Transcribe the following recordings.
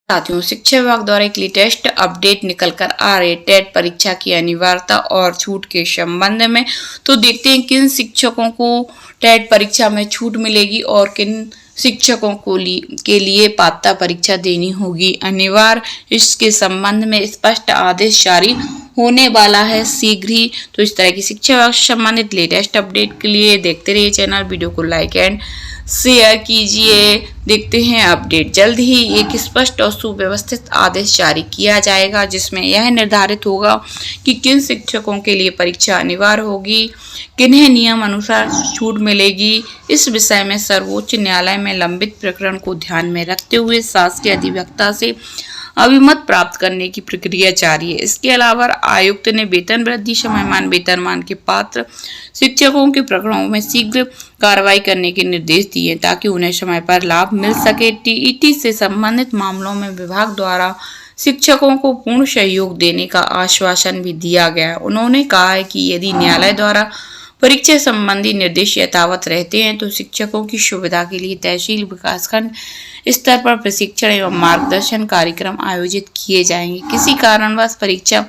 साथियों, शिक्षा विभाग द्वारा एक लेटेस्ट अपडेट निकल कर आ रही है टेट परीक्षा की अनिवार्यता और छूट के संबंध में। तो देखते हैं किन शिक्षकों को टेट परीक्षा में छूट मिलेगी और किन शिक्षकों के लिए पात्रता परीक्षा देनी होगी अनिवार्य। इसके संबंध में स्पष्ट आदेश जारी होने वाला है शीघ्र ही। तो इस तरह की शिक्षा विभाग से संबंधित लेटेस्ट अपडेट के लिए देखते रहिए चैनल, वीडियो को लाइक एंड शेयर कीजिए। देखते हैं अपडेट। जल्द ही एक स्पष्ट और सुव्यवस्थित आदेश जारी किया जाएगा जिसमें यह निर्धारित होगा कि किन शिक्षकों के लिए परीक्षा अनिवार्य होगी, किन्हें नियम अनुसार छूट मिलेगी। इस विषय में सर्वोच्च न्यायालय में लंबित प्रकरण को ध्यान में रखते हुए शासकीय अधिवक्ता से अभिमत प्राप्त करने की प्रक्रिया जारी है। इसके अलावा आयुक्त ने वेतन वृद्धि, समयमान वेतनमान के पात्र शिक्षकों के प्रकरणों में शीघ्र कार्रवाई करने के निर्देश दिए ताकि उन्हें समय पर लाभ मिल सके। टीईटी से संबंधित मामलों में विभाग द्वारा शिक्षकों को पूर्ण सहयोग देने का आश्वासन भी दिया गया है। उन्होंने कहा है कि यदि न्यायालय द्वारा परीक्षा संबंधी निर्देश यथावत रहते हैं तो शिक्षकों की सुविधा के लिए तहसील विकासखंड स्तर पर प्रशिक्षण एवं मार्गदर्शन कार्यक्रम आयोजित किए जाएंगे। किसी कारणवश परीक्षा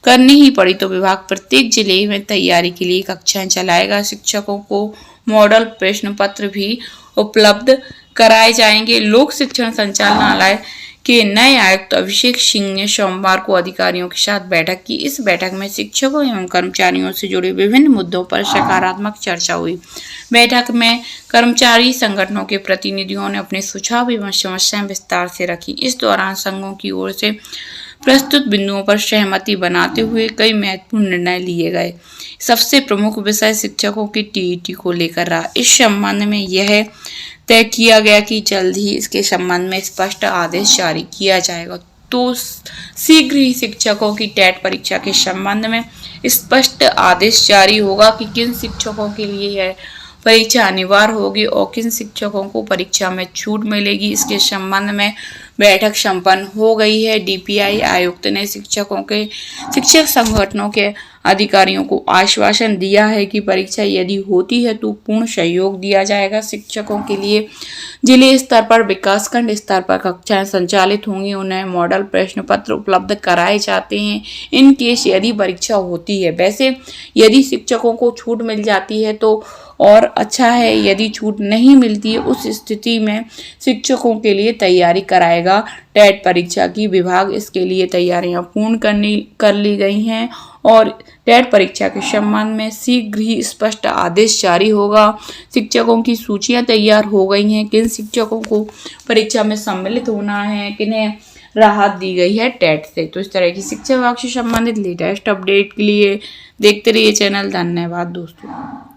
करनी ही पड़ी तो विभाग प्रत्येक जिले में तैयारी के लिए कक्षाएं चलाएगा। शिक्षकों को मॉडल प्रश्न पत्र भी उपलब्ध कराए जाएंगे। लोक शिक्षण संचालनालय के नए आयुक्त अभिषेक सिंह ने सोमवार को अधिकारियों के साथ बैठक की। इस बैठक में शिक्षकों एवं कर्मचारियों से जुड़े विभिन्न मुद्दों पर सकारात्मक चर्चा हुई। बैठक में कर्मचारी संगठनों के प्रतिनिधियों ने अपने सुझाव एवं समस्याएं विस्तार से रखी। इस दौरान संघों की ओर से प्रस्तुत बिंदुओं पर सहमति बनाते हुए कई महत्वपूर्ण निर्णय लिए गए। सबसे प्रमुख विषय शिक्षकों की टीईटी को लेकर रहा। इस संबंध में यह तय किया गया कि जल्द ही इसके संबंध में स्पष्ट आदेश जारी किया जाएगा। तो शीघ्र ही शिक्षकों की टेट परीक्षा के संबंध में स्पष्ट आदेश जारी होगा कि किन शिक्षकों के लिए यह परीक्षा अनिवार्य होगी और किन शिक्षकों को परीक्षा में छूट मिलेगी। इसके संबंध में बैठक संपन्न हो गई है। डीपीआई आयुक्त ने शिक्षक संगठनों के अधिकारियों को आश्वासन दिया है कि परीक्षा यदि होती है तो पूर्ण सहयोग दिया जाएगा। शिक्षकों के लिए जिले स्तर पर, विकासखंड स्तर पर कक्षाएं संचालित होंगी। उन्हें मॉडल प्रश्न पत्र उपलब्ध कराए जाते हैं इन केस यदि परीक्षा होती है। वैसे यदि शिक्षकों को छूट मिल जाती है तो और अच्छा है, यदि छूट नहीं मिलती है उस स्थिति में शिक्षकों के लिए तैयारी कराएगा टेट परीक्षा की। विभाग इसके लिए तैयारियां पूर्ण कर ली गई हैं और टेट परीक्षा के संबंध में शीघ्र ही स्पष्ट आदेश जारी होगा। शिक्षकों की सूचियां तैयार हो गई हैं, किन शिक्षकों को परीक्षा में सम्मिलित होना है, किन्हें राहत दी गई है टेट से। तो इस तरह की शिक्षा विभाग से संबंधित लेटेस्ट अपडेट के लिए देखते रहिए चैनल। धन्यवाद दोस्तों।